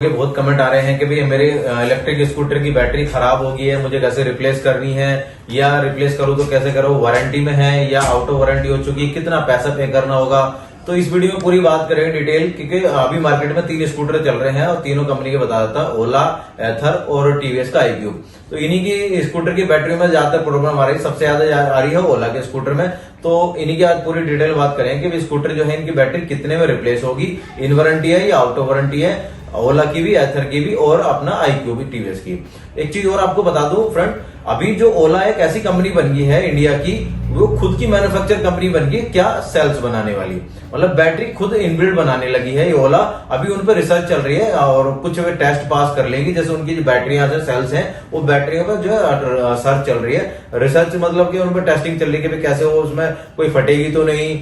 के बहुत कमेंट आ रहे हैं कि भाई मेरे इलेक्ट्रिक स्कूटर की बैटरी खराब हो गई है, मुझे कैसे रिप्लेस करनी है, या रिप्लेस करूं तो कैसे करूं, वारंटी में है या आउट ऑफ वारंटी हो चुकी है, कितना पैसा पे करना होगा। तो इस वीडियो में पूरी बात करेंगे डिटेल, क्योंकि अभी मार्केट में 3 स्कूटर चल रहे हैं और तीनों कंपनी के बता देता हूं, ओला, एथर और टीवीएस का iQube। तो इन्हीं की स्कूटर की बैटरी में ज्यादातर प्रॉब्लम आ रही है, सबसे ज्यादा आ रही है ओला के स्कूटर में। तो इन्हीं की आज पूरी डिटेल बात करेंगे कि स्कूटर जो है इनकी बैटरी कितने में रिप्लेस होगी, इन वारंटी है या आउट ऑफ वारंटी है, ओला की भी, एथर की भी और अपना iQube भी, टीवीएस की। एक चीज और आपको बता दूं फ्रेंड, अभी जो ओला एक ऐसी कंपनी बन गई है इंडिया की, वो खुद की मैन्युफैक्चर कंपनी बन गई, क्या सेल्स बनाने वाली, मतलब बैटरी खुद इनबिल्ड बनाने लगी है ये ओला। अभी उन पर रिसर्च चल रही है और कुछ वे टेस्ट पास कर लेंगी, जैसे उनकी जो बैटरियां जो सेल्स हैं वो बैटरियों पर जो है सर्च चल रही है, रिसर्च मतलब कि उन पर टेस्टिंग चल रही है कि कैसे वो उसमें कोई फटेगी तो नहीं,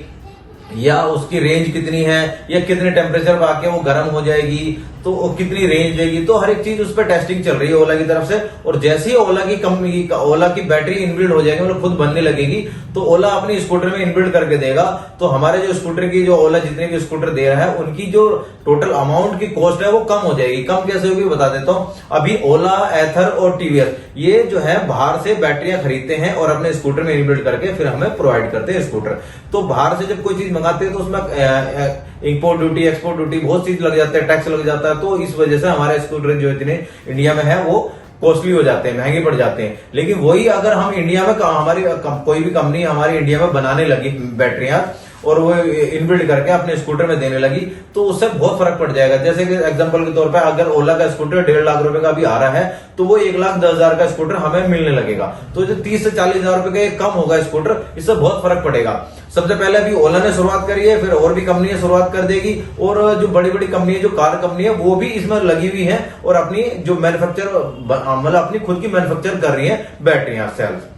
या उसकी रेंज कितनी है, या कितने टेम्परेचर पर आके वो गर्म हो जाएगी तो वो कितनी रेंज देगी। तो हर एक चीज उस पर टेस्टिंग चल रही है ओला की तरफ से। और जैसे ही ओला की कंपनी ओला की बैटरी इनबिल्ड हो जाएगी, मतलब खुद बनने लगेगी, तो ओला अपनी स्कूटर में इनबिल्ड करके देगा। तो हमारे जो स्कूटर की जो ओला जितने भी स्कूटर दे रहा है उनकी जो टोटल अमाउंट की कॉस्ट है वो कम हो जाएगी। कम कैसे होगी बता देता हूं। अभी ओला, एथर और टीवीएस ये जो है बाहर से बैटरियां खरीदते हैं और अपने स्कूटर में इनबिल्ड करके फिर हमें प्रोवाइड करते हैं स्कूटर। तो बाहर से जब कोई चीज मंगाते हैं तो उसमें इंपोर्ट ड्यूटी, एक्सपोर्ट ड्यूटी, बहुत चीज लग जाता है, टैक्स लग जाता है। तो इस वजह से हमारे स्कूटर जो इतने इंडिया में है वो कॉस्टली हो जाते हैं, महंगे पड़ जाते हैं। लेकिन वही अगर हम इंडिया में हमारी कोई भी कंपनी हमारी इंडिया में बनाने लगी बैटरियां और वो इनबिल्ड करके अपने स्कूटर में देने लगी, तो उससे बहुत फर्क पड़ जाएगा। जैसे कि एग्जांपल के तौर पे अगर ओला का स्कूटर 1.5 लाख रुपए का भी आ रहा है तो वो 1,10,000 का स्कूटर हमें मिलने लगेगा। तो जो 30 से 40 हजार रुपए का कम होगा स्कूटर, इससे बहुत फर्क पड़ेगा। सबसे पहले अभी ओला ने शुरुआत करी है, फिर और भी कंपनियां शुरुआत कर देगी, और जो बड़ी बड़ी कंपनी है, जो कार कंपनी है, वो भी इसमें लगी हुई है और अपनी जो मैन्युफैक्चर मतलब अपनी खुद की मैन्युफैक्चर कर रही है बैटरियां, सेल्स।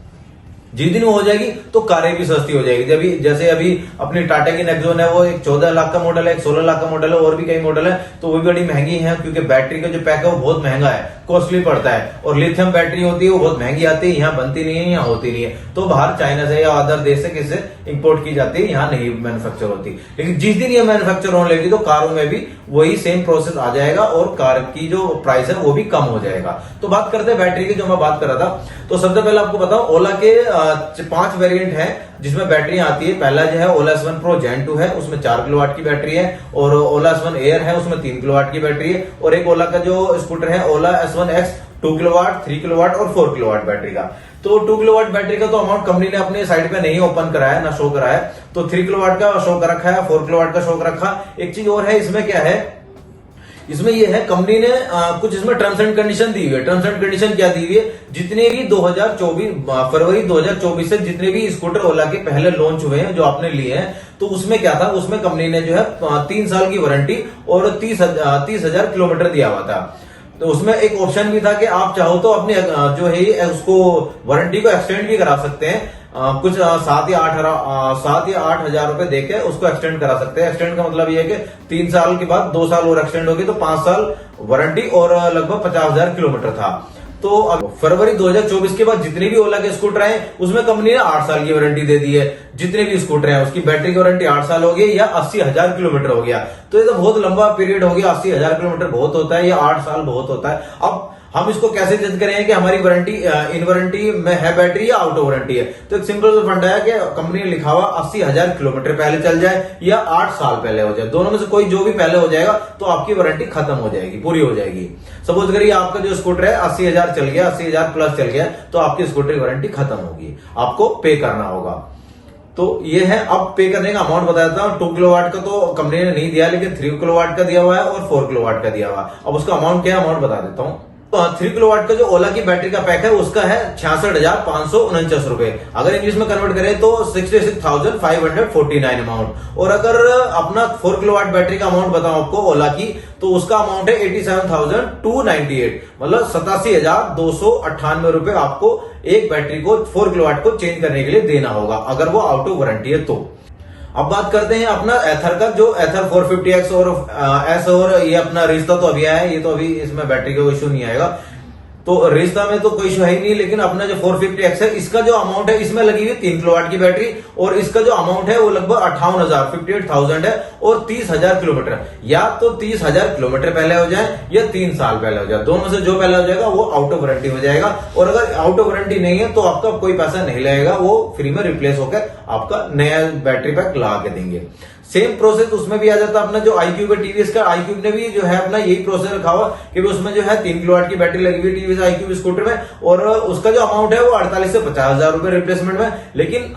जिस दिन वो हो जाएगी तो कारें भी सस्ती हो जाएगी। जैसे अभी अपनी टाटा की नेक्सॉन है, वो एक 14 लाख का मॉडल है, एक 16 लाख का मॉडल है, और भी कई मॉडल है। तो वो भी बड़ी महंगी है, क्योंकि बैटरी का जो पैक है वो बहुत महंगा है, कॉस्टली पड़ता है। और लिथियम बैटरी होती है वो बहुत महंगी आती है, यहाँ बनती नहीं है, यहाँ होती नहीं है। तो बाहर चाइना से या अदर देश से किससे इंपोर्ट की जाती है, यहाँ नहीं मैन्युफैक्चर होती। लेकिन जिस दिन ये मैन्युफैक्चर होने लगी तो कारों में भी वही सेम प्रोसेस आ जाएगा और कार की जो प्राइस है वो भी कम हो जाएगा। तो बात करते हैं बैटरी की, जो मैं बात कर रहा था। तो सबसे पहले आपको बताऊं, ओला के 5 वेरिएंट है जिसमें बैटरी आती है। पहला जो है ओला S1 Pro Gen 2 है, उसमें 4 किलोवाट की बैटरी है। और ओला S1 Air है, उसमें 3 किलोवाट की बैटरी है। और एक ओला का जो स्कूटर है ओला S1 X 2 किलोवाट, 3 किलोवाट और 4 किलोवाट बैटरी का। तो 2 किलोवाट बैटरी का तो अमाउंट कंपनी ने अपने साइड पे नहीं ओपन कराया, ना शो कराया। तो 3 किलोवाट का शो कर रखा है, 4 किलोवाट का शो कर रखा। एक चीज और है इसमें, क्या है इसमें, ये है कंपनी ने कुछ इसमें टर्म्स एंड कंडीशन दी हुई है। टर्म्स एंड कंडीशन क्या दी हुई है, जितने भी 2024 फरवरी 2024 से जितने भी स्कूटर ओला के पहले लॉन्च हुए हैं, जो आपने लिए हैं, तो उसमें क्या था, उसमें कंपनी ने जो है 3 साल की वारंटी और 30,000 किलोमीटर दिया हुआ था। तो उसमें एक ऑप्शन भी था कि आप चाहो तो अपने जो है उसको वारंटी को एक्सटेंड भी करा सकते हैं, कुछ 7 या 8 हजार रुपए देके उसको एक्सटेंड करा सकते हैं। एक्सटेंड का मतलब ये है कि 3 साल के बाद 2 साल और एक्सटेंड होगी, तो 5 साल वारंटी और लगभग 50,000 किलोमीटर था। तो अब फरवरी 2024 के बाद जितने भी ओला के स्कूटर आए उसमें कंपनी ने 8 साल की वारंटी दे दी है। जितने भी स्कूटर हैं उसकी बैटरी की वारंटी 8 साल हो गई, या 80,000 किलोमीटर हो गया। तो ये तो बहुत लंबा पीरियड हो गया, 80,000 किलोमीटर बहुत होता है, या 8 साल बहुत होता है। अब हम इसको कैसे जज करें कि हमारी वारंटी इन वारंटी में है बैटरी या आउट ऑफ वारंटी है। तो एक सिंपल सा फंडा है कि कंपनी ने लिखा हुआ 80,000 किलोमीटर पहले चल जाए या 8 साल पहले हो जाए, दोनों में से कोई जो भी पहले हो जाएगा तो आपकी वारंटी खत्म हो जाएगी, पूरी हो जाएगी। सपोज करिए आपका जो स्कूटर है 80,000 चल गया, 80,000 प्लस चल गया, तो आपकी स्कूटर की वारंटी खत्म होगी, आपको पे करना होगा। तो ये है। अब पे करने का अमाउंट बता देता हूं। 2 किलोवाट का तो कंपनी ने नहीं दिया, लेकिन 3 किलोवाट का दिया हुआ है और 4 किलोवाट का दिया हुआ है। अब उसका अमाउंट क्या है, अमाउंट बता देता हूं। 3 किलोवाट का जो ओला की बैटरी का पैक है उसका है 66,549 रुपए। अगर इंग्लिश में कन्वर्ट करें तो 66,549 अमाउंट। और अगर अपना 4 किलोवाट बैटरी का अमाउंट बताऊं आपको ओला की, तो उसका अमाउंट है 87,298, मतलब 87,298 रुपए आपको एक बैटरी को 4 किलोवाट को चेंज करने के लिए देना होगा, अगर वो आउट ऑफ वारंटी है तो। अब बात करते हैं अपना एथर का, जो एथर 450X और एस, और ये अपना रिश्ता तो अभी आया है, ये तो अभी इसमें बैटरी का इश्यू नहीं आएगा। तो रेस्ता में तो कोई इशू है ही नहीं, लेकिन अपना जो 450X है इसका जो अमाउंट है इसमें लगी हुई 3 किलोवाट की बैटरी, और इसका जो अमाउंट है वो लगभग 58,000 है, और 30,000 किलोमीटर। या तो 30,000 किलोमीटर पहले हो जाए या 3 साल पहले हो जाए, दोनों से जो पहले हो जाएगा वो आउट ऑफ वारंटी हो जाएगा। और अगर आउट ऑफ वारंटी नहीं है तो आपका कोई पैसा नहीं लगेगा, वो फ्री में रिप्लेस होकर आपका नया बैटरी पैक ला के देंगे। सेम प्रोसेस उसमें भी आ जाता है। अपना जो iQube है टीवीएस का, iQube ने भी जो है अपना यही प्रोसेस रखा हुआ कि उसमें जो है 3 किलोवाट की बैटरी लगी हुई टीवीएस iQube स्कूटर में, और उसका जो अमाउंट है वो 48 से 50,000 रुपए रिप्लेसमेंट में। लेकिन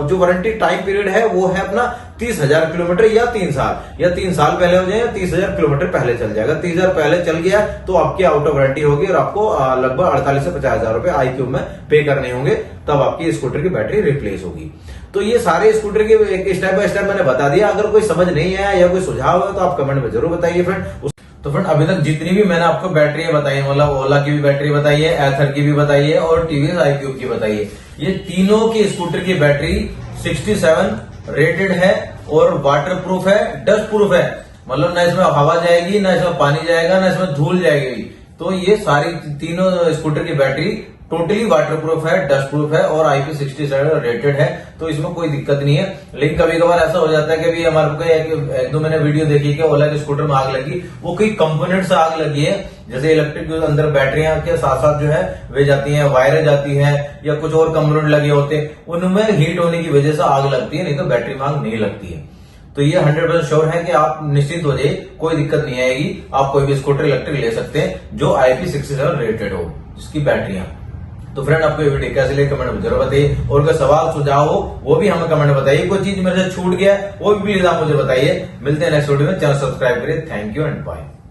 जो वारंटी टाइम पीरियड है वो है अपना 30,000 किलोमीटर या 3 साल, या 3 साल पहले हो जाए या 30,000 किलोमीटर पहले चल जाएगा। 30,000 पहले चल गया तो आपकी आउट ऑफ वारंटी होगी और आपको लगभग 48 से 50,000 रुपए iQube में पे करने होंगे, तब आपकी स्कूटर की बैटरी रिप्लेस होगी। तो ये सारे स्कूटर के एक स्टेप बाय स्टेप मैंने बता दिया। अगर कोई समझ नहीं आया या कोई सुझाव है तो आप कमेंट में जरूर बताइए फ्रेंड। तो फ्रेंड अभी तक जितनी भी मैंने आपको बैटरी बताई है, मतलब ओला की भी बैटरी बताई है, एथर की भी बताई है और टीवीएस iQube की बताई है, ये तीनों की स्कूटर की बैटरी 67 रेटेड है और वाटर प्रूफ है, डस्ट प्रूफ है। मतलब ना इसमें हवा जाएगी, ना इसमें पानी जाएगा, ना इसमें धूल जाएगी। तो ये सारी तीनों स्कूटर की बैटरी टोटली वाटर प्रूफ है, डस्ट प्रूफ है और IP67 रेटेड है, तो इसमें कोई दिक्कत नहीं है। लेकिन कभी कभार ऐसा हो जाता है कि अभी हमारे को एक दो मैंने वीडियो देखी कि ओला के स्कूटर में आग लगी, वो कोई कंपोनेंट से आग लगी है, जैसे इलेक्ट्रिक के अंदर बैटरियां के साथ साथ जो है वे जाती हैं, वायरें जाती हैं या कुछ और कंपोनेंट लगे होते हैं, उनमें हीट होने की वजह से आग लगती है, नहीं तो बैटरी में आग नहीं लगती है। तो ये 100% श्योर है कि आप निश्चिंत हो जाइए, कोई दिक्कत नहीं आएगी। आप कोई भी स्कूटर इलेक्ट्रिक ले सकते हैं जो IP67 रेटेड हो, जिसकी बैटरियां। तो फ्रेंड आपको ये वीडियो कैसे लगी कमेंट में जरूर बताइए, और कोई सवाल सुझाव हो वो भी हमें कमेंट में बताइए। कोई चीज मेरे से छूट गया वो भी प्लीज आप मुझे बताइए। मिलते हैं नेक्स्ट वीडियो में, चैनल सब्सक्राइब करिए। Thank you and bye.